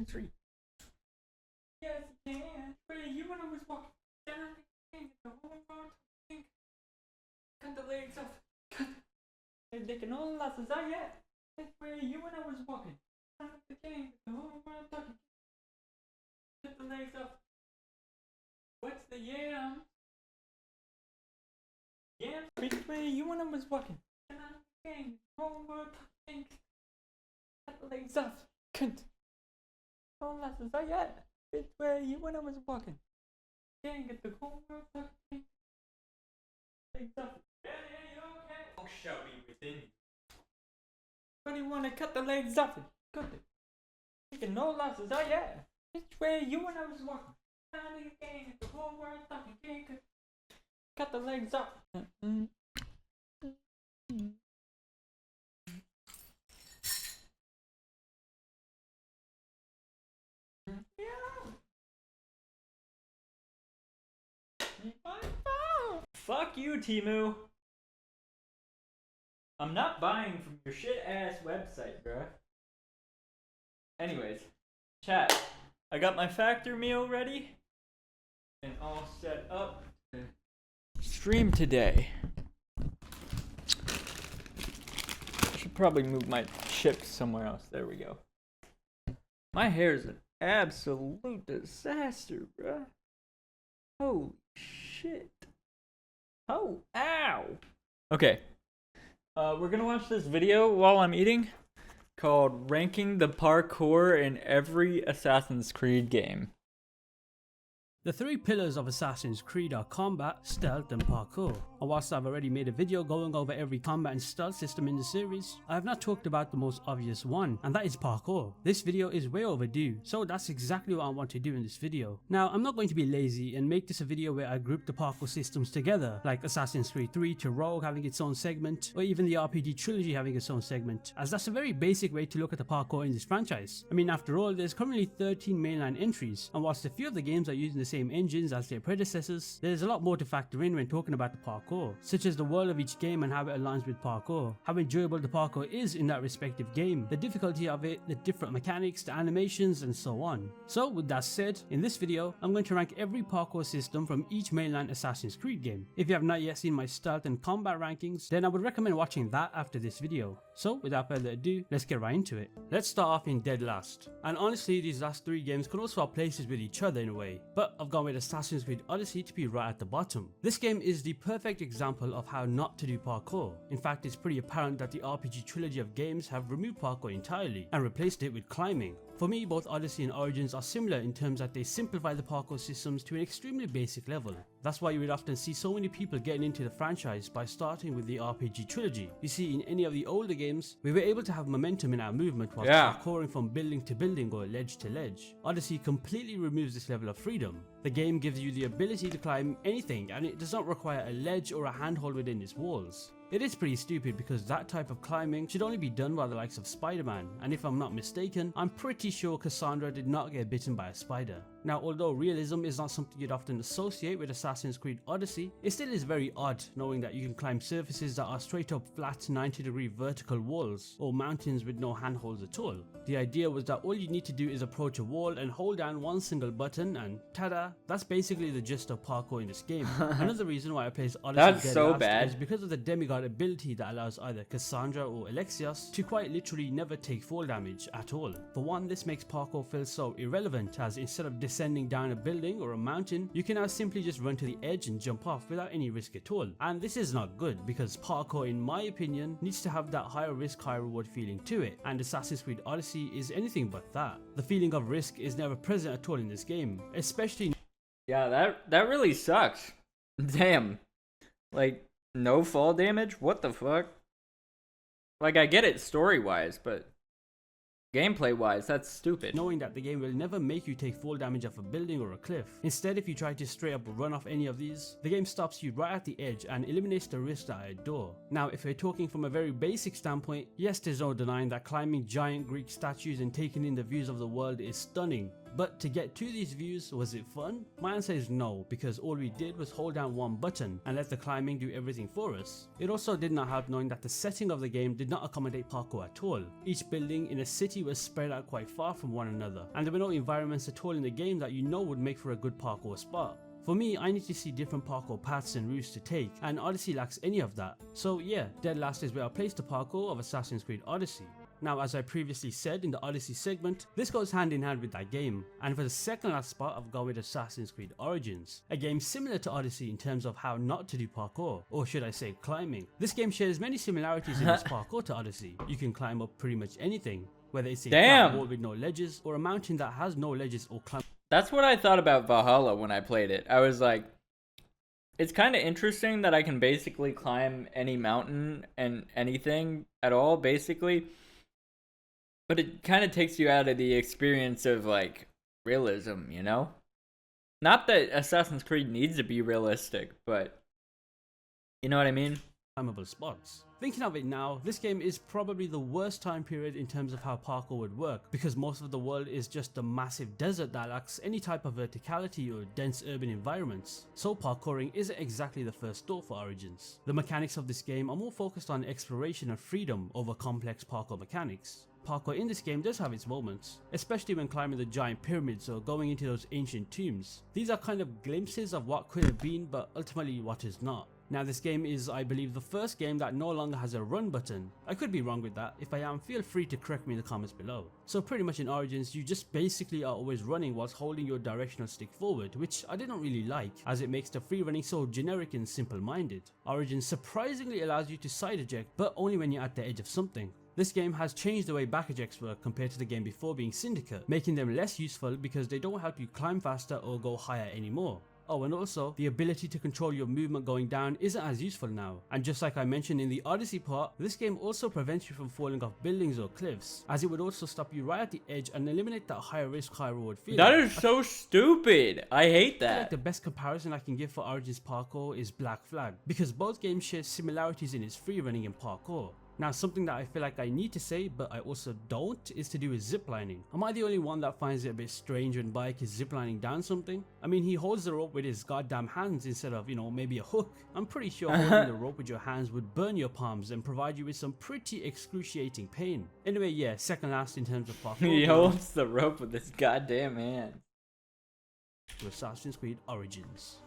Three. Yes, you can. Wait, you when I was walking down the king, the whole road, cut the legs off. Cut. They're taking all the losses. Oh yeah. That's where you when I was walking down the king, the whole road, cut the legs off. What's the yam? Yam. Which way you when I was walking down the king, the whole road, cut the legs off. Cut. All losses. Oh yeah. Which way you when I was walking? Can't get the whole world talking. Legs up. Yeah, you okay? Oh, shall be within you. What do you want to cut the legs off? Cut it. Taking no losses. Oh yeah. Which way you when I was walking? Can't get the whole world talking. Can't cut the legs off. Fuck you, Timu. I'm not buying from your shit ass website, bruh. Anyways, chat. I got my factor meal ready and all set up to stream today. I should probably move my chips somewhere else. There we go. My hair is an absolute disaster, bruh. Holy shit. Oh, ow. Okay. We're gonna watch this video while I'm eating called Ranking the Parkour in Every Assassin's Creed Game. The three pillars of Assassin's Creed are combat, stealth and parkour. And whilst I've already made a video going over every combat and stealth system in the series, I have not talked about the most obvious one, and that is parkour. This video is way overdue, so that's exactly what I want to do in this video. Now, I'm not going to be lazy and make this a video where I group the parkour systems together, like Assassin's Creed 3 to Rogue having its own segment, or even the RPG trilogy having its own segment, as that's a very basic way to look at the parkour in this franchise. I mean, after all, there's currently 13 mainline entries, and whilst a few of the games are using the same engines as their predecessors, there's a lot more to factor in when talking about the parkour, such as the world of each game and how it aligns with parkour, how enjoyable the parkour is in that respective game, the difficulty of it, the different mechanics, the animations and so on. So with that said, in this video I'm going to rank every parkour system from each mainline Assassin's Creed game. If you have not yet seen my stealth and combat rankings, then I would recommend watching that after this video. So without further ado, let's get right into it. Let's start off in dead last, and honestly these last three games could also swap places with each other in a way, but I've gone with Assassin's Creed Odyssey to be right at the bottom. This game is the perfect example of how not to do parkour. In fact, it's pretty apparent that the RPG trilogy of games have removed parkour entirely and replaced it with climbing. For me, both Odyssey and Origins are similar in terms that they simplify the parkour systems to an extremely basic level. That's why you would often see so many people getting into the franchise by starting with the RPG trilogy. You see, in any of the older games, we were able to have momentum in our movement while parkouring from building to building or ledge to ledge. Odyssey completely removes this level of freedom. The game gives you the ability to climb anything, and it does not require a ledge or a handhold within its walls. It is pretty stupid because that type of climbing should only be done by the likes of Spider-Man, and if I'm not mistaken, I'm pretty sure Cassandra did not get bitten by a spider. Now, although realism is not something you'd often associate with Assassin's Creed Odyssey, it still is very odd knowing that you can climb surfaces that are straight up flat 90-degree vertical walls, or mountains with no handholds at all. The idea was that all you need to do is approach a wall and hold down one single button and tada, that's basically the gist of parkour in this game. Another reason why I place Odyssey dead last is because of the demigod ability that allows either Cassandra or Alexios to quite literally never take fall damage at all. For one, this makes parkour feel so irrelevant, as instead of descending down a building or a mountain, you can now simply just run to the edge and jump off without any risk at all. And this is not good, because parkour, in my opinion, needs to have that higher risk, higher reward feeling to it, and Assassin's Creed Odyssey is anything but that. The feeling of risk is never present at all in this game, especially... Yeah, that really sucks. Damn. Like, no fall damage? What the fuck? Like, I get it story-wise, but gameplay-wise, that's stupid. Knowing that the game will never make you take fall damage off a building or a cliff. Instead, if you try to straight up run off any of these, the game stops you right at the edge and eliminates the risk at a door. Now, if we're talking from a very basic standpoint, yes, there's no denying that climbing giant Greek statues and taking in the views of the world is stunning. But to get to these views, was it fun? My answer is no, because all we did was hold down one button and let the climbing do everything for us. It also did not help knowing that the setting of the game did not accommodate parkour at all. Each building in a city was spread out quite far from one another, and there were no environments at all in the game that you know would make for a good parkour spot. For me, I need to see different parkour paths and routes to take, and Odyssey lacks any of that. So yeah, dead last is where I place the parkour of Assassin's Creed Odyssey. Now, as I previously said in the Odyssey segment, this goes hand in hand with that game, and for the second last spot I've gone with Assassin's Creed Origins, a game similar to Odyssey in terms of how not to do parkour, or should I say climbing. This game shares many similarities in its parkour to Odyssey. You can climb up pretty much anything, whether it's a flat wall with no ledges, or a mountain that has no ledges or climb. That's what I thought about Valhalla when I played it. I was like, it's kind of interesting that I can basically climb any mountain and anything at all, basically. But it kind of takes you out of the experience of, like, realism, you know? Not that Assassin's Creed needs to be realistic, but you know what I mean? Climbable spots. Thinking of it now, this game is probably the worst time period in terms of how parkour would work, because most of the world is just a massive desert that lacks any type of verticality or dense urban environments. So parkouring isn't exactly the first thought for Origins. The mechanics of this game are more focused on exploration and freedom over complex parkour mechanics. Parkour in this game does have its moments, especially when climbing the giant pyramids or going into those ancient tombs. These are kind of glimpses of what could have been, but ultimately what is not. Now this game is, I believe, the first game that no longer has a run button. I could be wrong with that. If I am, feel free to correct me in the comments below. So pretty much in Origins, you just basically are always running whilst holding your directional stick forward, which I didn't really like, as it makes the free running so generic and simple-minded. Origins surprisingly allows you to side eject, but only when you're at the edge of something. This game has changed the way back ejects work compared to the game before being Syndicate, making them less useful because they don't help you climb faster or go higher anymore. Oh, and also, the ability to control your movement going down isn't as useful now. And just like I mentioned in the Odyssey part, this game also prevents you from falling off buildings or cliffs, as it would also stop you right at the edge and eliminate that high risk, high reward feeling. That is so stupid. I hate that. I feel like the best comparison I can give for Origins parkour is Black Flag, because both games share similarities in its free running and parkour. Now, something that I feel like I need to say, but I also don't, is to do with ziplining. Am I the only one that finds it a bit strange when Bike is ziplining down something? I mean, he holds the rope with his goddamn hands instead of, maybe a hook. I'm pretty sure holding the rope with your hands would burn your palms and provide you with some pretty excruciating pain. Anyway, yeah, second last in terms of parkour. He holds the rope with his goddamn hand. Assassin's Creed Origins.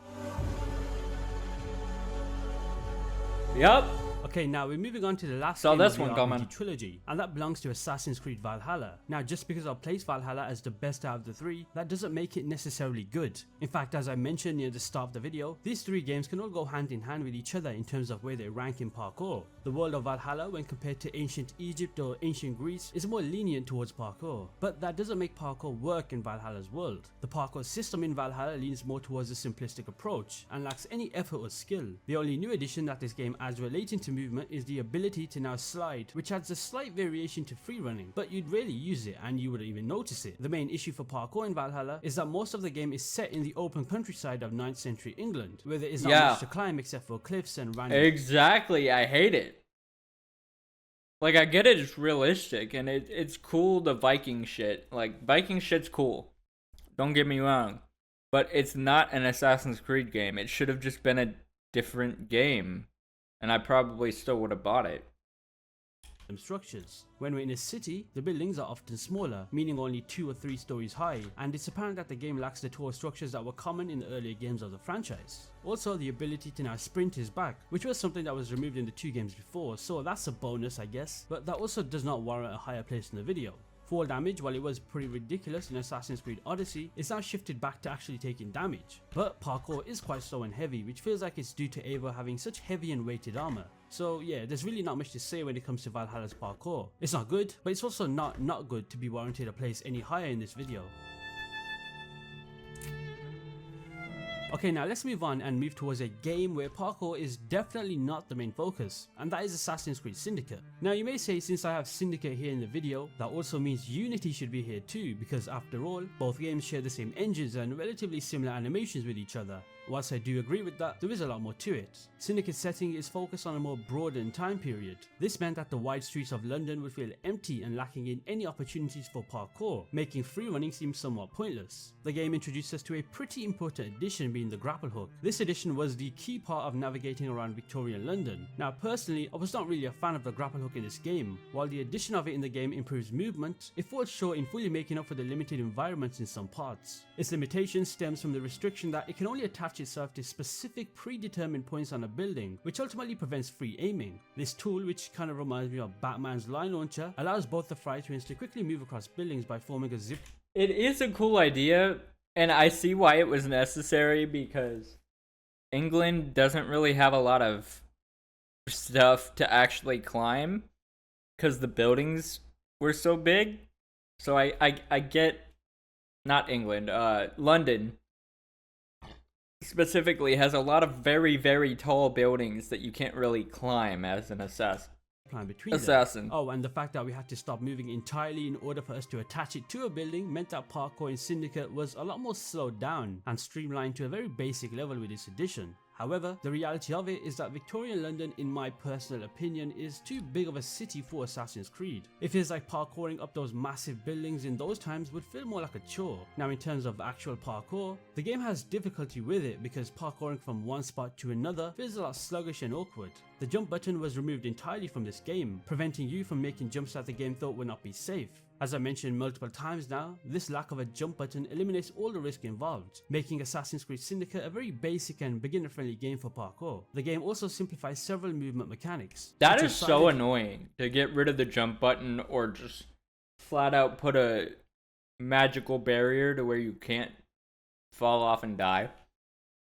Yup. Okay, now we're moving on to the last So game this of the one RPG coming. trilogy, and that belongs to Assassin's Creed Valhalla. Now, just because I've placed Valhalla as the best out of the three, that doesn't make it necessarily good. In fact, as I mentioned near the start of the video, these three games can all go hand in hand with each other in terms of where they rank in parkour. The world of Valhalla, when compared to ancient Egypt or ancient Greece, is more lenient towards parkour, but that doesn't make parkour work in Valhalla's world. The parkour system in Valhalla leans more towards a simplistic approach and lacks any effort or skill. The only new addition that this game adds relating to movement is the ability to now slide, which adds a slight variation to free running, but you'd rarely use it and you wouldn't even notice it. The main issue for parkour in Valhalla is that most of the game is set in the open countryside of 9th century England, where there is not much to climb except for cliffs and random. Exactly, I hate it. Like, I get it, it's realistic, and it's cool, the Viking shit. Like, Viking shit's cool. Don't get me wrong. But it's not an Assassin's Creed game. It should have just been a different game. And I probably still would have bought it. Structures. When we're in a city, the buildings are often smaller, meaning only 2 or 3 stories high, and it's apparent that the game lacks the tall structures that were common in the earlier games of the franchise. Also, the ability to now sprint is back, which was something that was removed in the 2 games before, so that's a bonus, I guess, but that also does not warrant a higher place in the video. Fall damage, while it was pretty ridiculous in Assassin's Creed Odyssey, is now shifted back to actually taking damage. But parkour is quite slow and heavy, which feels like it's due to Eivor having such heavy and weighted armor. So yeah, there's really not much to say when it comes to Valhalla's parkour. It's not good, but it's also not good to be warranted a place any higher in this video. Okay, now let's move on and move towards a game where parkour is definitely not the main focus, and that is Assassin's Creed Syndicate. Now you may say, since I have Syndicate here in the video, that also means Unity should be here too, because after all, both games share the same engines and relatively similar animations with each other. Whilst I do agree with that, there is a lot more to it. Syndicate's setting is focused on a more broadened time period. This meant that the wide streets of London would feel empty and lacking in any opportunities for parkour, making free running seem somewhat pointless. The game introduced us to a pretty important addition, being the grapple hook. This addition was the key part of navigating around Victorian London. Now personally, I was not really a fan of the grapple hook in this game. While the addition of it in the game improves movement, it falls short in fully making up for the limited environments in some parts. Its limitation stems from the restriction that it can only attach itself to specific predetermined points on a building, which ultimately prevents free aiming. This tool, which kind of reminds me of Batman's line launcher, allows both the fry twins to quickly move across buildings by forming a zip. It is a cool idea, and I see why it was necessary, because England doesn't really have a lot of stuff to actually climb because the buildings were so big. So I get, not England, London specifically has a lot of very, very tall buildings that you can't really climb as an assassin. Oh, and the fact that we had to stop moving entirely in order for us to attach it to a building meant that parkour in Syndicate was a lot more slowed down and streamlined to a very basic level with this addition. However, the reality of it is that Victorian London, in my personal opinion, is too big of a city for Assassin's Creed. It feels like parkouring up those massive buildings in those times would feel more like a chore. Now in terms of actual parkour, the game has difficulty with it because parkouring from one spot to another feels a lot sluggish and awkward. The jump button was removed entirely from this game, preventing you from making jumps that the game thought would not be safe. As I mentioned multiple times now, this lack of a jump button eliminates all the risk involved, making Assassin's Creed Syndicate a very basic and beginner-friendly game for parkour. The game also simplifies several movement mechanics. That is so annoying, to get rid of the jump button or just flat out put a magical barrier to where you can't fall off and die.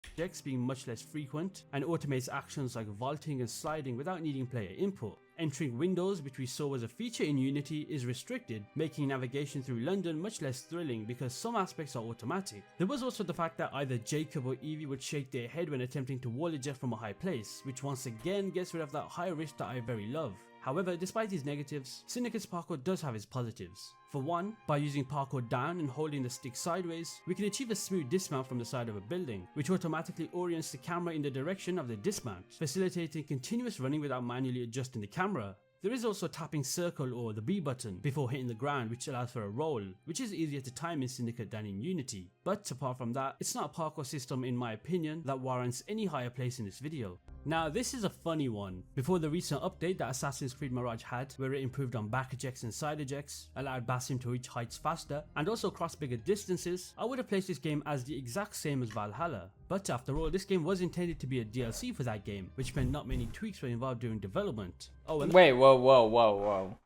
Objects being much less frequent, and automates actions like vaulting and sliding without needing player input. Entering windows, which we saw was a feature in Unity, is restricted, making navigation through London much less thrilling because some aspects are automatic. There was also the fact that either Jacob or Evie would shake their head when attempting to wall eject from a high place, which once again gets rid of that high risk that I very love. However, despite these negatives, Syndicate's parkour does have its positives. For one, by using parkour down and holding the stick sideways, we can achieve a smooth dismount from the side of a building, which automatically orients the camera in the direction of the dismount, facilitating continuous running without manually adjusting the camera. There is also tapping circle or the B button before hitting the ground, which allows for a roll, which is easier to time in Syndicate than in Unity. But apart from that, it's not a parkour system in my opinion that warrants any higher place in this video. Now this is a funny one. Before the recent update that Assassin's Creed Mirage had, where it improved on back ejects and side ejects, allowed Basim to reach heights faster, and also cross bigger distances, I would have placed this game as the exact same as Valhalla. But after all, this game was intended to be a DLC for that game, which meant not many tweaks were involved during development. Oh, and wait, whoa.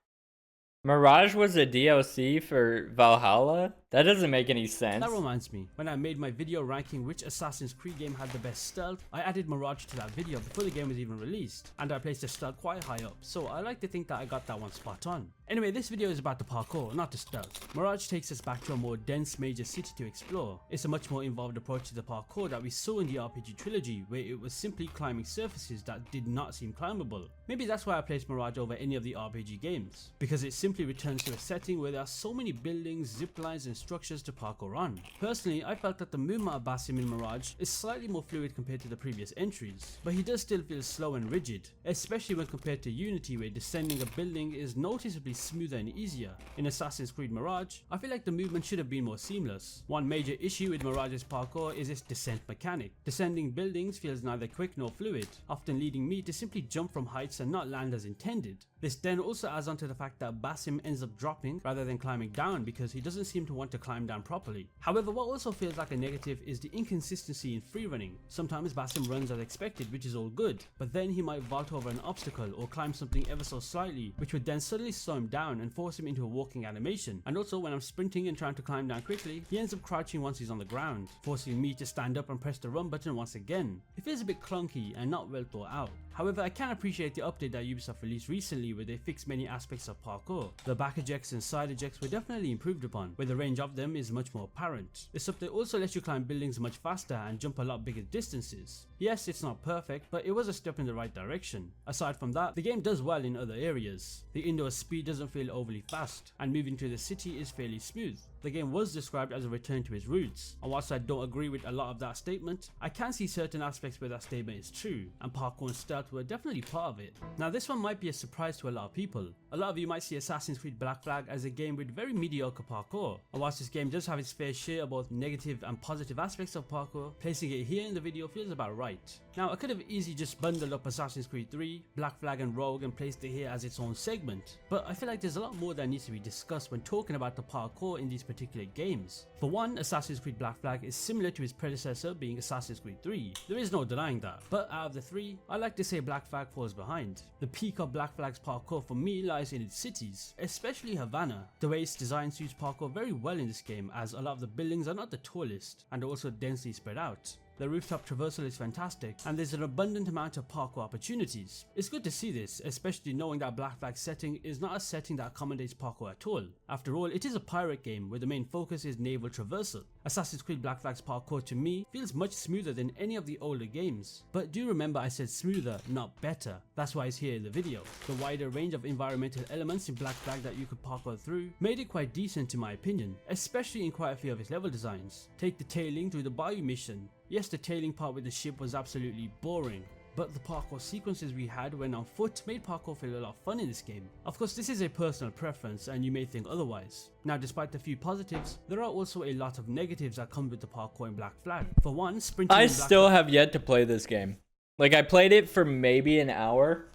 Mirage was a DLC for Valhalla? That doesn't make any sense. That reminds me, when I made my video ranking which Assassin's Creed game had the best stealth, I added Mirage to that video before the game was even released, and I placed the stealth quite high up, so I like to think that I got that one spot on. Anyway, this video is about the parkour, not the stealth. Mirage takes us back to a more dense major city to explore. It's a much more involved approach to the parkour that we saw in the RPG trilogy, where it was simply climbing surfaces that did not seem climbable. Maybe that's why I placed Mirage over any of the RPG games, because it simply returns to a setting where there are so many buildings, zip lines and structures to parkour on. Personally, I felt that the movement of Basim in Mirage is slightly more fluid compared to the previous entries, but he does still feel slow and rigid, especially when compared to Unity, where descending a building is noticeably smoother and easier. In Assassin's Creed Mirage, I feel like the movement should have been more seamless. One major issue with Mirage's parkour is its descent mechanic. Descending buildings feels neither quick nor fluid, often leading me to simply jump from heights and not land as intended. This then also adds on to the fact that Basim ends up dropping rather than climbing down because he doesn't seem to want to climb down properly. However, what also feels like a negative is the inconsistency in free running. Sometimes Basim runs as expected, which is all good, but then he might vault over an obstacle or climb something ever so slightly, which would then suddenly slow him down and force him into a walking animation. And also, when I'm sprinting and trying to climb down quickly, he ends up crouching once he's on the ground, forcing me to stand up and press the run button once again. It feels a bit clunky and not well thought out. However, I can appreciate the update that Ubisoft released recently where they fixed many aspects of parkour. The back ejects and side ejects were definitely improved upon, where the range of them is much more apparent. This update also lets you climb buildings much faster and jump a lot bigger distances. Yes, it's not perfect, but it was a step in the right direction. Aside from that, the game does well in other areas. The indoor speed doesn't feel overly fast, and moving to the city is fairly smooth. The game was described as a return to its roots, and whilst I don't agree with a lot of that statement, I can see certain aspects where that statement is true, and parkour and stealth were definitely part of it. Now this one might be a surprise to a lot of people. A lot of you might see Assassin's Creed Black Flag as a game with very mediocre parkour, and whilst this game does have its fair share of both negative and positive aspects of parkour, placing it here in the video feels about right. Now I could have easily just bundled up Assassin's Creed 3, Black Flag and Rogue and placed it here as its own segment, but I feel like there's a lot more that needs to be discussed when talking about the parkour in these particular games. For one, Assassin's Creed Black Flag is similar to its predecessor being Assassin's Creed 3, there is no denying that, but out of the three, I like to say Black Flag falls behind. The peak of Black Flag's parkour for me lies in its cities, especially Havana. The way it's designed suits parkour very well in this game as a lot of the buildings are not the tallest and also densely spread out. The rooftop traversal is fantastic and there's an abundant amount of parkour opportunities. It's good to see this, especially knowing that Black Flag's setting is not a setting that accommodates parkour at all. After all, it is a pirate game where the main focus is naval traversal. Assassin's Creed Black Flag's parkour to me feels much smoother than any of the older games. But do remember I said smoother, not better. That's why it's here in the video. The wider range of environmental elements in Black Flag that you could parkour through made it quite decent in my opinion, especially in quite a few of its level designs. Take the tailing through the bayou mission. Yes, the tailing part with the ship was absolutely boring, but the parkour sequences we had when on foot made parkour feel a lot of fun in this game. Of course, this is a personal preference and you may think otherwise. Now, despite the few positives, there are also a lot of negatives that come with the parkour in Black Flag. For one, sprinting I still have yet to play this game. Like, I played it for maybe an hour.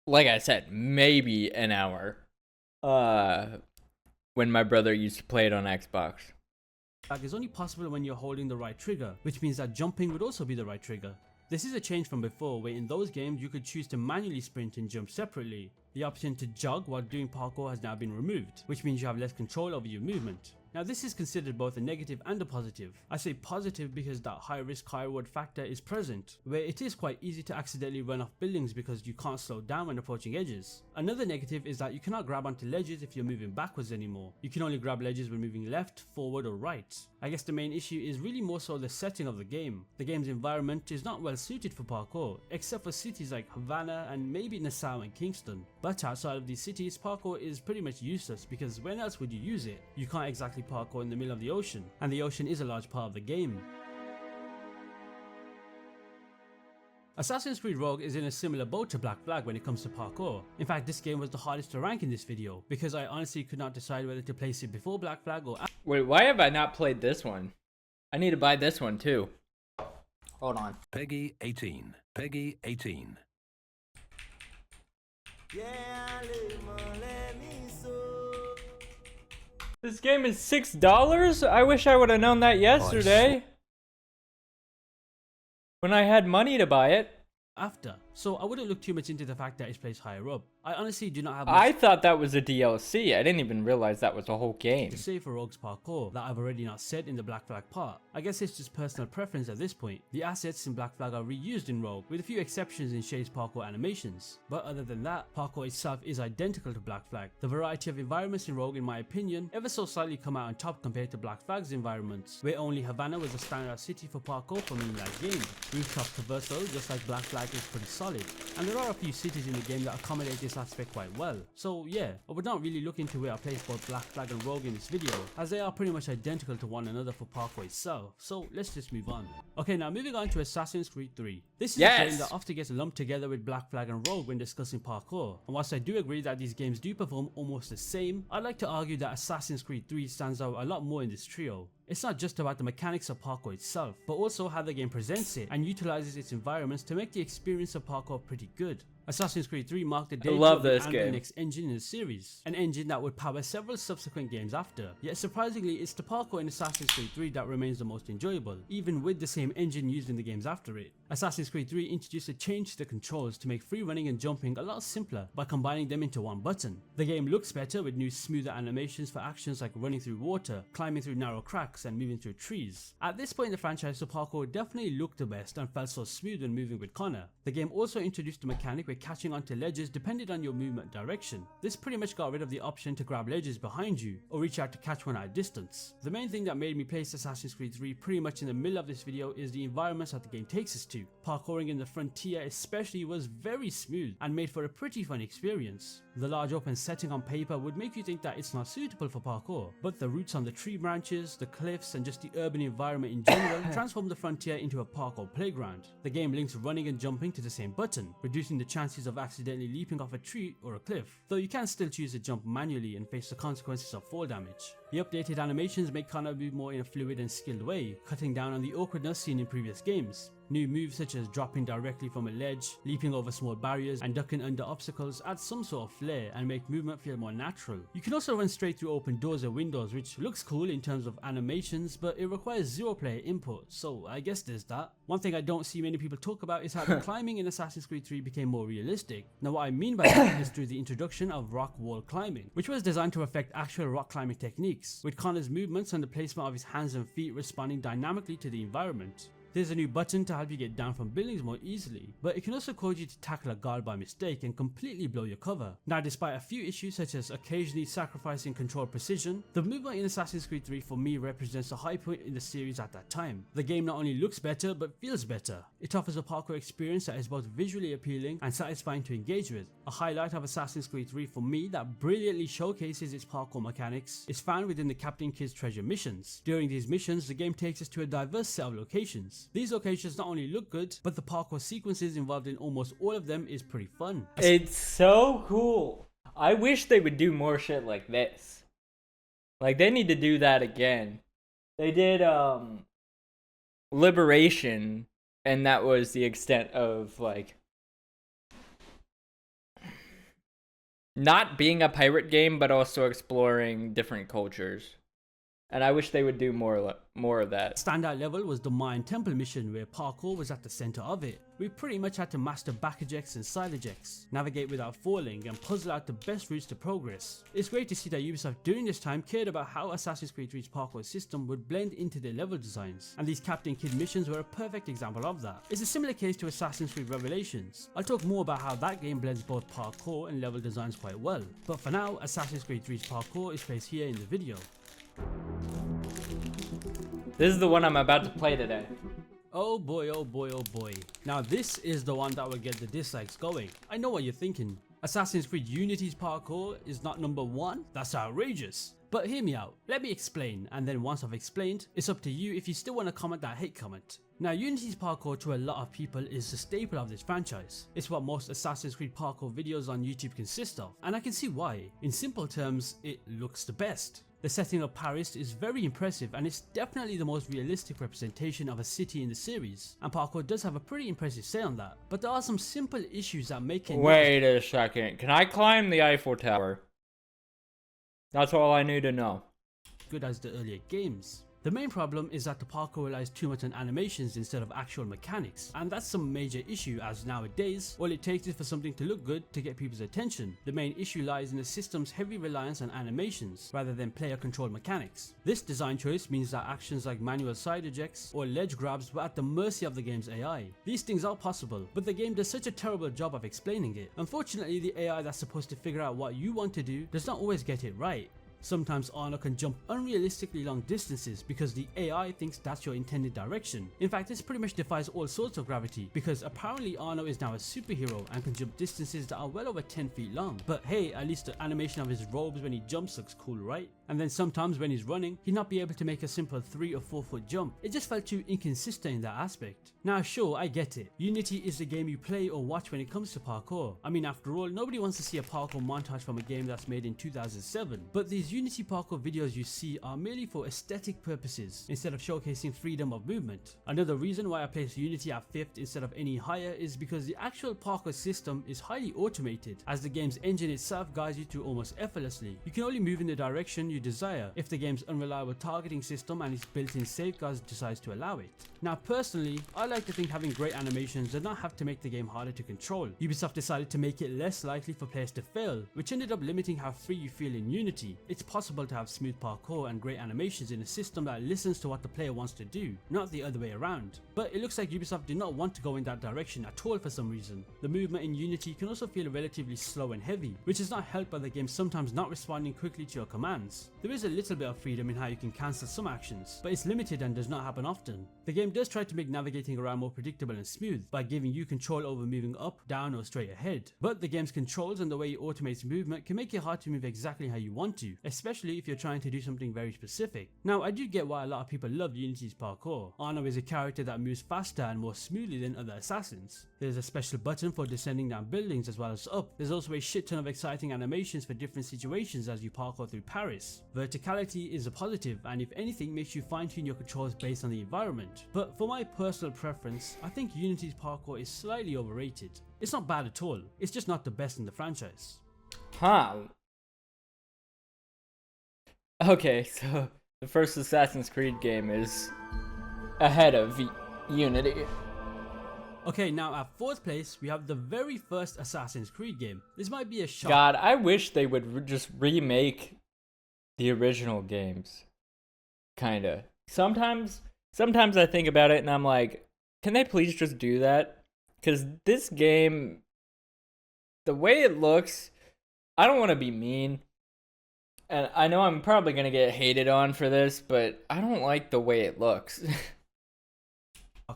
Like I said, maybe an hour. When my brother used to play it on Xbox. Flag is only possible when you're holding the right trigger, which means that jumping would also be the right trigger. This is a change from before, where in those games you could choose to manually sprint and jump separately. The option to jog while doing parkour has now been removed, which means you have less control over your movement. Now this is considered both a negative and a positive. I say positive because that high risk high reward factor is present, where it is quite easy to accidentally run off buildings because you can't slow down when approaching edges. Another negative is that you cannot grab onto ledges if you're moving backwards anymore. You can only grab ledges when moving left, forward or right. I guess the main issue is really more so the setting of the game. The game's environment is not well suited for parkour, except for cities like Havana and maybe Nassau and Kingston. But outside of these cities, parkour is pretty much useless because when else would you use it? You can't exactly parkour in the middle of the ocean, and the ocean is a large part of the game. Assassin's Creed Rogue is in a similar boat to Black Flag when it comes to parkour. In fact, this game was the hardest to rank in this video, because I honestly could not decide whether to place it before Black Flag or after. Wait, why have I not played this one? I need to buy this one too. Hold on. Peggy 18. Peggy 18. This game is $6? I wish I would have known that yesterday. When I had money to buy it. So I wouldn't look too much into the fact that it's placed higher up. I honestly do not have much I thought that was a DLC. I didn't even realize that was a whole game. to say for Rogue's parkour that I've already not said in the Black Flag part. I guess it's just personal preference at this point. The assets in Black Flag are reused in Rogue, with a few exceptions in Shay's parkour animations. But other than that, parkour itself is identical to Black Flag. The variety of environments in Rogue, in my opinion, ever so slightly come out on top compared to Black Flag's environments, where only Havana was a standout city for parkour for me in that game. Rooftop traversal, just like Black Flag, is pretty solid, and there are a few cities in the game that accommodate this aspect quite well. So yeah, I would not really look into where I place both Black Flag and Rogue in this video, as they are pretty much identical to one another for parkour itself, so let's just move on. Okay, now moving on to Assassin's Creed 3. This is a game that often gets lumped together with Black Flag and Rogue when discussing parkour, and whilst I do agree that these games do perform almost the same, I'd like to argue that Assassin's Creed 3 stands out a lot more in this trio. It's not just about the mechanics of parkour itself, but also how the game presents it and utilizes its environments to make the experience of parkour pretty good. Assassin's Creed 3 marked the debut of the Next engine in the series, an engine that would power several subsequent games after. Yet surprisingly, it's the parkour in Assassin's Creed 3 that remains the most enjoyable, even with the same engine used in the games after it. Assassin's Creed 3 introduced a change to the controls to make free running and jumping a lot simpler by combining them into one button. The game looks better with new smoother animations for actions like running through water, climbing through narrow cracks and moving through trees. At this point in the franchise, the parkour definitely looked the best and felt so smooth when moving with Connor. The game also introduced a mechanic where catching onto ledges depended on your movement direction. This pretty much got rid of the option to grab ledges behind you or reach out to catch one at a distance. The main thing that made me place Assassin's Creed 3 pretty much in the middle of this video is the environments that the game takes us to. Parkouring in the frontier especially was very smooth and made for a pretty fun experience. The large open setting on paper would make you think that it's not suitable for parkour, but the routes on the tree branches, the cliffs and just the urban environment in general transform the frontier into a parkour playground. The game links running and jumping to the same button, reducing the chances of accidentally leaping off a tree or a cliff, though you can still choose to jump manually and face the consequences of fall damage. The updated animations make Connor move more in a fluid and skilled way, cutting down on the awkwardness seen in previous games. New moves such as dropping directly from a ledge, leaping over small barriers and ducking under obstacles add some sort of flair and make movement feel more natural. You can also run straight through open doors or windows, which looks cool in terms of animations, but it requires zero player input, so I guess there's that. One thing I don't see many people talk about is how the climbing in Assassin's Creed 3 became more realistic. Now what I mean by that is through the introduction of rock wall climbing, which was designed to affect actual rock climbing techniques, with Connor's movements and the placement of his hands and feet responding dynamically to the environment. There's a new button to help you get down from buildings more easily, but it can also cause you to tackle a guard by mistake and completely blow your cover. Now despite a few issues such as occasionally sacrificing control precision, the movement in Assassin's Creed 3 for me represents a high point in the series at that time. The game not only looks better but feels better. It offers a parkour experience that is both visually appealing and satisfying to engage with. A highlight of Assassin's Creed 3 for me that brilliantly showcases its parkour mechanics is found within the Captain Kidd's treasure missions. During these missions, the game takes us to a diverse set of locations. These locations not only look good, but the parkour sequences involved in almost all of them is pretty fun. It's so cool. I wish they would do more shit like this. Like, they need to do that again. They did Liberation, and that was the extent of, like, not being a pirate game, but also exploring different cultures. And I wish they would do more of that. Standout level was the Mayan Temple mission, where parkour was at the center of it. We pretty much had to master back ejects and side ejects, navigate without falling and puzzle out the best routes to progress. It's great to see that Ubisoft during this time cared about how Assassin's Creed 3's parkour system would blend into their level designs, and these Captain Kidd missions were a perfect example of that. It's a similar case to Assassin's Creed Revelations. I'll talk more about how that game blends both parkour and level designs quite well, but for now, Assassin's Creed 3's parkour is placed here in the video. This is the one I'm about to play today. Oh boy, oh boy, oh boy. Now this is the one that will get the dislikes going. I know what you're thinking. Assassin's Creed Unity's parkour is not number one? That's outrageous. But hear me out, let me explain, and then once I've explained, it's up to you if you still want to comment that hate comment. Now Unity's parkour to a lot of people is the staple of this franchise. It's what most Assassin's Creed parkour videos on YouTube consist of, and I can see why. In simple terms, it looks the best. The setting of Paris is very impressive and it's definitely the most realistic representation of a city in the series, and parkour does have a pretty impressive say on that, but there are some simple issues that make it... Wait a second, can I climb the Eiffel Tower? That's all I need to know. ...good as the earlier games. The main problem is that the parkour relies too much on animations instead of actual mechanics, and that's some major issue as nowadays, all it takes is for something to look good to get people's attention. The main issue lies in the system's heavy reliance on animations, rather than player controlled mechanics. This design choice means that actions like manual side ejects or ledge grabs were at the mercy of the game's AI. These things are possible, but the game does such a terrible job of explaining it. Unfortunately, the AI that's supposed to figure out what you want to do does not always get it right. Sometimes Arno can jump unrealistically long distances because the AI thinks that's your intended direction. In fact, this pretty much defies all sorts of gravity, because apparently Arno is now a superhero and can jump distances that are well over 10 feet long. But hey, at least the animation of his robes when he jumps looks cool, right? And then sometimes when he's running, he'd not be able to make a simple 3 or 4 foot jump. It just felt too inconsistent in that aspect. Now sure, I get it. Unity is the game you play or watch when it comes to parkour. I mean, after all, nobody wants to see a parkour montage from a game that's made in 2007. But these most Unity parkour videos you see are merely for aesthetic purposes instead of showcasing freedom of movement. Another reason why I place Unity at 5th instead of any higher is because the actual parkour system is highly automated, as the game's engine itself guides you through almost effortlessly. You can only move in the direction you desire if the game's unreliable targeting system and its built-in safeguards decides to allow it. Now personally, I like to think having great animations did not have to make the game harder to control. Ubisoft decided to make it less likely for players to fail, which ended up limiting how free you feel in Unity. It's possible to have smooth parkour and great animations in a system that listens to what the player wants to do, not the other way around. But it looks like Ubisoft did not want to go in that direction at all for some reason. The movement in Unity can also feel relatively slow and heavy, which is not helped by the game sometimes not responding quickly to your commands. There is a little bit of freedom in how you can cancel some actions, but it's limited and does not happen often. The game does try to make navigating around more predictable and smooth by giving you control over moving up, down or straight ahead. But the game's controls and the way it automates movement can make it hard to move exactly how you want to, especially if you're trying to do something very specific. Now I do get why a lot of people love Unity's parkour. Arno is a character that moves faster and more smoothly than other assassins. There's a special button for descending down buildings as well as up. There's also a shit ton of exciting animations for different situations as you parkour through Paris. Verticality is a positive and if anything makes you fine tune your controls based on the environment. But for my personal preference, I think Unity's parkour is slightly overrated. It's not bad at all, it's just not the best in the franchise. Huh. Okay, so the first Assassin's Creed game is ahead of Unity. Okay, now at 4th place, we have the very first Assassin's Creed game. This might be a shock. God, I wish they would just remake the original games. Kinda. Sometimes I think about it and I'm like, can they please just do that? Because this game, the way it looks, I don't want to be mean. And I know I'm probably going to get hated on for this, but I don't like the way it looks.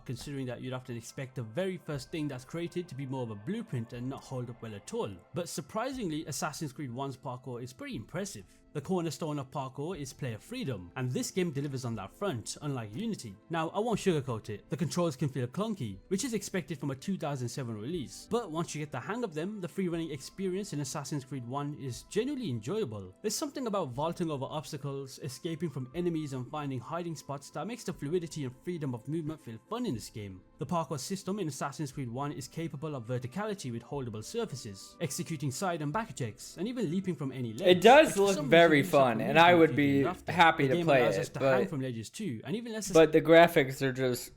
Considering that you'd often expect the very first thing that's created to be more of a blueprint and not hold up well at all. But surprisingly, Assassin's Creed 1's parkour is pretty impressive. The cornerstone of parkour is player freedom, and this game delivers on that front, unlike Unity. Now, I won't sugarcoat it, the controls can feel clunky, which is expected from a 2007 release, but once you get the hang of them, the free running experience in Assassin's Creed 1 is genuinely enjoyable. There's something about vaulting over obstacles, escaping from enemies and finding hiding spots that makes the fluidity and freedom of movement feel fun in this game. The parkour system in Assassin's Creed 1 is capable of verticality with holdable surfaces, executing side and back checks, and even leaping from any ledge. It does look very fun, and I would be happy to play it, but from ledges too, and even less the graphics are just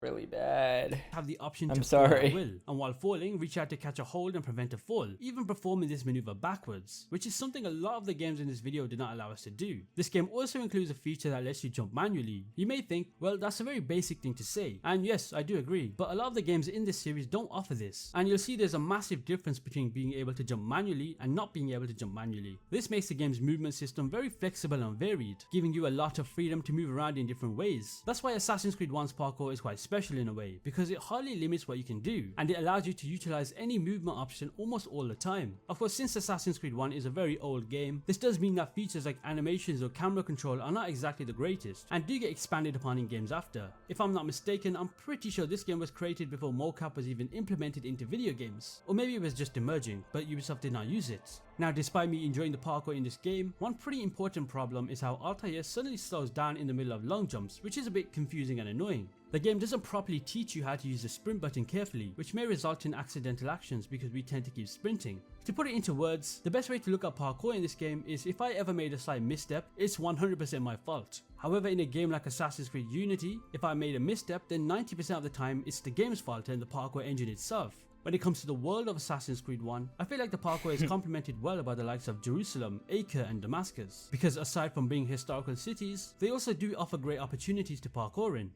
really bad. Have the option I'm to sorry. fall at will, and while falling, reach out to catch a hold and prevent a fall, even performing this maneuver backwards, which is something a lot of the games in this video did not allow us to do. This game also includes a feature that lets you jump manually. You may think, well, that's a very basic thing to say, and yes, I do agree, but a lot of the games in this series don't offer this, and you'll see there's a massive difference between being able to jump manually and not being able to jump manually. This makes the game's movement system very flexible and varied, giving you a lot of freedom to move around in different ways. That's why Assassin's Creed 1's parkour is quite special in a way, because it hardly limits what you can do, and it allows you to utilize any movement option almost all the time. Of course, since Assassin's Creed 1 is a very old game, this does mean that features like animations or camera control are not exactly the greatest, and do get expanded upon in games after. If I'm not mistaken, I'm pretty sure this game was created before mocap was even implemented into video games, or maybe it was just emerging, but Ubisoft did not use it. Now, despite me enjoying the parkour in this game, one pretty important problem is how Altair suddenly slows down in the middle of long jumps, which is a bit confusing and annoying. The game doesn't properly teach you how to use the sprint button carefully, which may result in accidental actions because we tend to keep sprinting. To put it into words, the best way to look at parkour in this game is if I ever made a slight misstep, it's 100% my fault. However, in a game like Assassin's Creed Unity, if I made a misstep, then 90% of the time it's the game's fault and the parkour engine itself. When it comes to the world of Assassin's Creed 1, I feel like the parkour is complemented well by the likes of Jerusalem, Acre and Damascus, because aside from being historical cities, they also do offer great opportunities to parkour in.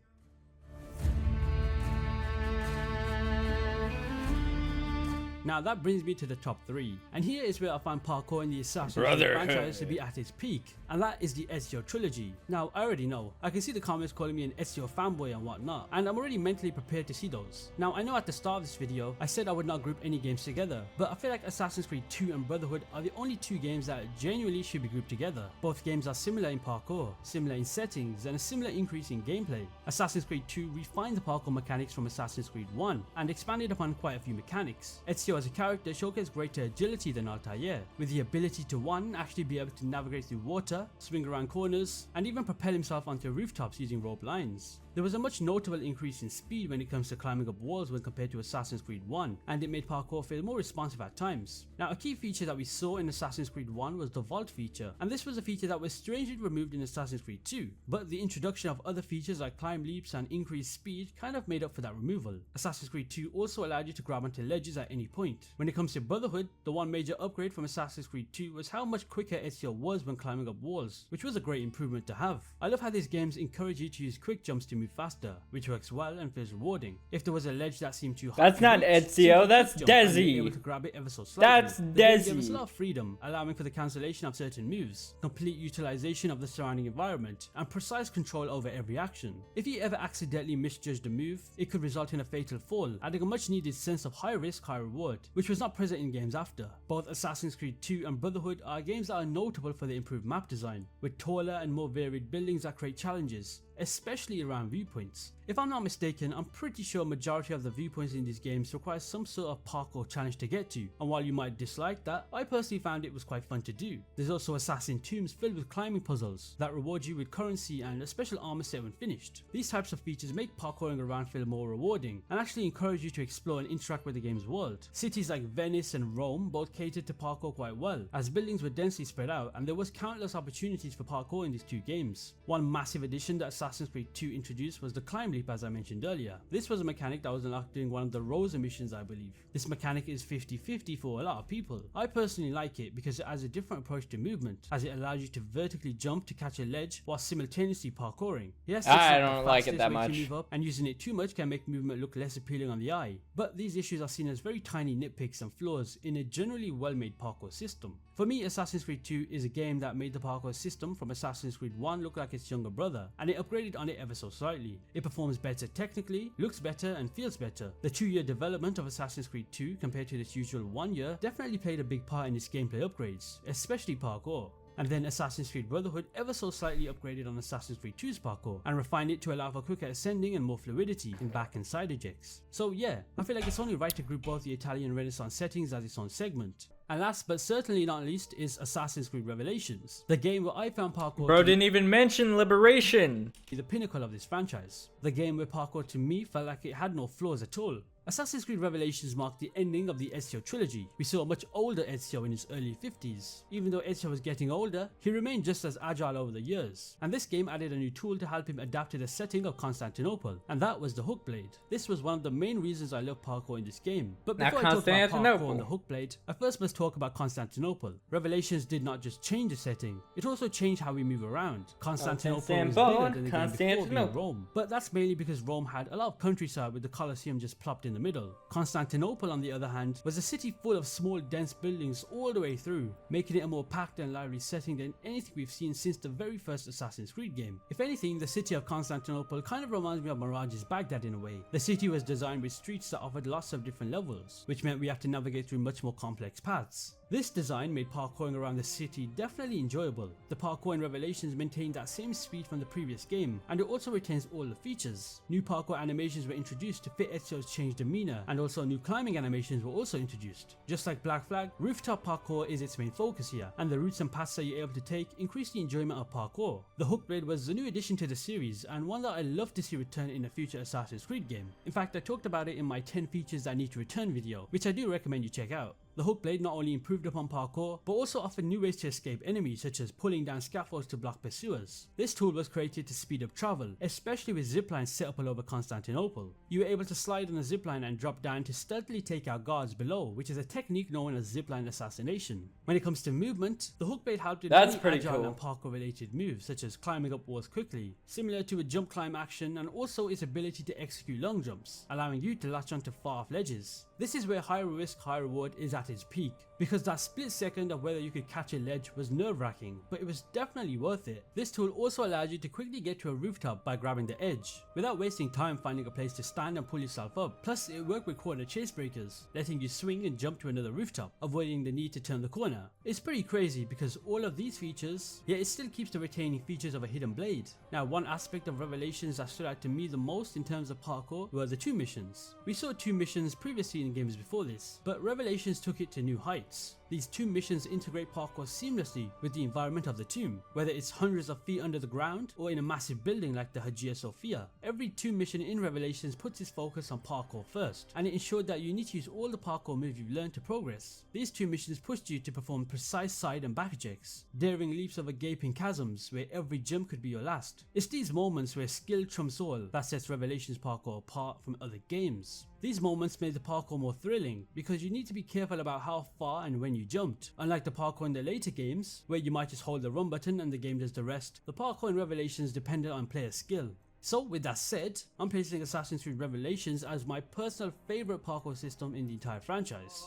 Now that brings me to the top 3, and here is where I find parkour in the Assassin's Creed franchise to be at its peak, and that is the Ezio trilogy. Now I already know, I can see the comments calling me an Ezio fanboy and whatnot, and I'm already mentally prepared to see those. Now I know at the start of this video, I said I would not group any games together, but I feel like Assassin's Creed 2 and Brotherhood are the only 2 games that genuinely should be grouped together. Both games are similar in parkour, similar in settings, and a similar increase in gameplay. Assassin's Creed 2 refined the parkour mechanics from Assassin's Creed 1, and expanded upon quite a few mechanics. Ezio as a character showcased greater agility than Altair, with the ability to actually be able to navigate through water, swing around corners, and even propel himself onto rooftops using rope lines. There was a much notable increase in speed when it comes to climbing up walls when compared to Assassin's Creed 1, and it made parkour feel more responsive at times. Now, a key feature that we saw in Assassin's Creed 1 was the vault feature, and this was a feature that was strangely removed in Assassin's Creed 2, but the introduction of other features like climb leaps and increased speed kind of made up for that removal. Assassin's Creed 2 also allowed you to grab onto ledges at any point. When it comes to Brotherhood, the one major upgrade from Assassin's Creed 2 was how much quicker Ezio was when climbing up walls, which was a great improvement to have. I love how these games encourage you to use quick jumps to move faster, which works well and feels rewarding. If there was a ledge that seemed too high, that's not Ezio, that's Desi. Able to grab it ever so slightly. That's Desi. Gave us a Desi. lot of freedom, allowing for the cancellation of certain moves, complete utilization of the surrounding environment, and precise control over every action. If you ever accidentally misjudged a move, it could result in a fatal fall, adding a much needed sense of high risk, high reward, which was not present in games after. Both Assassin's Creed 2 and Brotherhood are games that are notable for the improved map design, with taller and more varied buildings that create challenges, especially around viewpoints. If I'm not mistaken, I'm pretty sure majority of the viewpoints in these games require some sort of parkour challenge to get to, and while you might dislike that, I personally found it was quite fun to do. There's also assassin tombs filled with climbing puzzles that reward you with currency and a special armor set when finished. These types of features make parkouring around feel more rewarding and actually encourage you to explore and interact with the game's world. Cities like Venice and Rome both catered to parkour quite well, as buildings were densely spread out and there was countless opportunities for parkour in these two games. One massive addition that Assassin's Creed 2 introduced was the climb leap, as I mentioned earlier. This was a mechanic that was unlocked during one of the Rosa missions, I believe. This mechanic is 50-50 for a lot of people. I personally like it because it has a different approach to movement, as it allows you to vertically jump to catch a ledge while simultaneously parkouring. Yes, I don't like it that much. Move up, and using it too much can make movement look less appealing on the eye. But these issues are seen as very tiny nitpicks and flaws in a generally well-made parkour system. For me, Assassin's Creed 2 is a game that made the parkour system from Assassin's Creed 1 look like its younger brother, and it upgraded on it ever so slightly. It performs better technically, looks better, and feels better. The 2-year development of Assassin's Creed 2 compared to its usual 1 year definitely played a big part in its gameplay upgrades, especially parkour. And then Assassin's Creed Brotherhood ever so slightly upgraded on Assassin's Creed 2's parkour and refined it to allow for quicker ascending and more fluidity in back and side ejects. So yeah, I feel like it's only right to group both the Italian Renaissance settings as its own segment. And last but certainly not least is Assassin's Creed Revelations, the game where I found parkour Bro didn't even mention Liberation. The pinnacle of this franchise. The game where parkour to me felt like it had no flaws at all. Assassin's Creed Revelations marked the ending of the Ezio trilogy. We saw a much older Ezio in his early 50s. Even though Ezio was getting older, he remained just as agile over the years. And this game added a new tool to help him adapt to the setting of Constantinople, and that was the hook blade. This was one of the main reasons I love parkour in this game. But before I talk about parkour and the hook blade, I first must talk about Constantinople. Revelations did not just change the setting, it also changed how we move around. Constantinople was bigger than the game before being Rome, but that's mainly because Rome had a lot of countryside with the Colosseum just plopped in the middle. Constantinople, on the other hand, was a city full of small dense buildings all the way through, making it a more packed and lively setting than anything we've seen since the very first Assassin's Creed game. If anything, the city of Constantinople kind of reminds me of Mirage's Baghdad in a way. The city was designed with streets that offered lots of different levels, which meant we had to navigate through much more complex paths. This design made parkouring around the city definitely enjoyable. The parkour in Revelations maintained that same speed from the previous game, and it also retains all the features. New parkour animations were introduced to fit Ezio's changed demeanor, and also new climbing animations were also introduced. Just like Black Flag, rooftop parkour is its main focus here, and the routes and paths that you're able to take increase the enjoyment of parkour. The hook blade was a new addition to the series, and one that I love to see return in a future Assassin's Creed game. In fact, I talked about it in my 10 features that need to return video, which I do recommend you check out. The hook blade not only improved upon parkour, but also offered new ways to escape enemies, such as pulling down scaffolds to block pursuers. This tool was created to speed up travel, especially with ziplines set up all over Constantinople. You were able to slide on a zipline and drop down to stealthily take out guards below, which is a technique known as zipline assassination. When it comes to movement, the hook blade helped with many agile and parkour related moves, such as climbing up walls quickly, similar to a jump climb action, and also its ability to execute long jumps, allowing you to latch onto far off ledges. This is where high risk, high reward is at its peak. because that split second of whether you could catch a ledge was nerve-wracking, but it was definitely worth it. This tool also allowed you to quickly get to a rooftop by grabbing the edge, without wasting time finding a place to stand and pull yourself up. Plus it worked with corner chase breakers, letting you swing and jump to another rooftop, avoiding the need to turn the corner. It's pretty crazy because all of these features, yet it still keeps the retaining features of a hidden blade. Now one aspect of Revelations that stood out to me the most in terms of parkour were the 2 missions. We saw 2 missions previously in games before this, but Revelations took it to new heights. These 2 missions integrate parkour seamlessly with the environment of the tomb, whether it's hundreds of feet under the ground or in a massive building like the Hagia Sophia. Every 2 mission in Revelations puts its focus on parkour first, and it ensured that you need to use all the parkour moves you've learned to progress. These 2 missions pushed you to perform precise side and back ejects, daring leaps over gaping chasms where every jump could be your last. It's these moments where skill trumps all that sets Revelations parkour apart from other games. These moments made the parkour more thrilling because you need to be careful about how far and when you jumped. Unlike the parkour in the later games, where you might just hold the run button and the game does the rest, the parkour in Revelations depended on player skill. So with that said, I'm placing Assassin's Creed Revelations as my personal favourite parkour system in the entire franchise.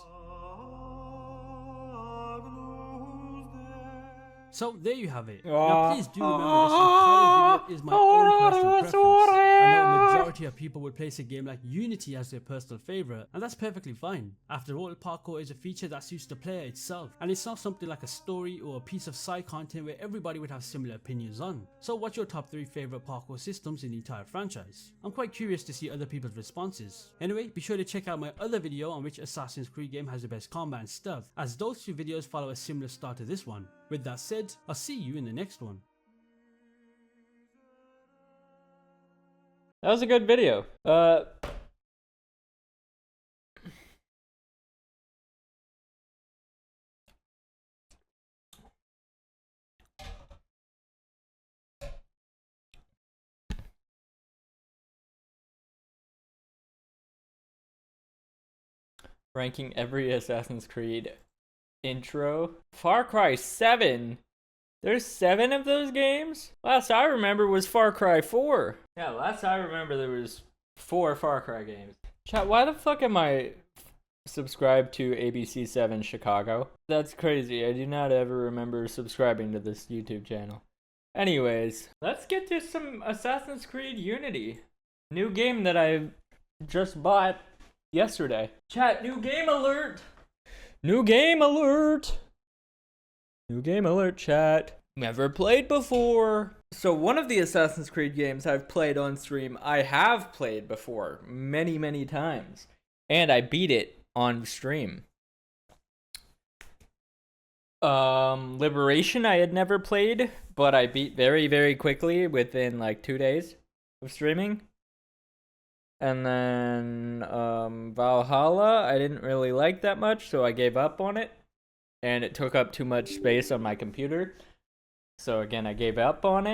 So there you have it. Now please do remember this entire video is my own personal preference. I know a majority of people would place a game like Unity as their personal favourite, and that's perfectly fine. After all, parkour is a feature that suits the player itself, and it's not something like a story or a piece of side content where everybody would have similar opinions on. So what's your top 3 favourite parkour systems in the entire franchise? I'm quite curious to see other people's responses. Anyway, be sure to check out my other video on which Assassin's Creed game has the best combat and stealth, as those 2 videos follow a similar style to this one. With that said, I'll see you in the next one. That was a good video. Ranking every Assassin's Creed intro. Far Cry 7. There's 7 of those games? Last I remember was Far Cry 4. Yeah, last I remember there was 4 Far Cry games. Chat, why the fuck am I subscribed to ABC7 Chicago? That's crazy. I do not ever remember subscribing to this YouTube channel. Anyways, let's get to some Assassin's Creed Unity. New game that I just bought yesterday. Chat, new game alert! New game alert! New game alert, chat. Never played before. So one of the Assassin's Creed games I've played on stream, I have played before many, many times. And I beat it on stream. Liberation I had never played, but I beat very, very quickly within like 2 days of streaming. And then Valhalla, I didn't really like that much, so I gave up on it. And it took up too much space on my computer. So again, I gave up on it.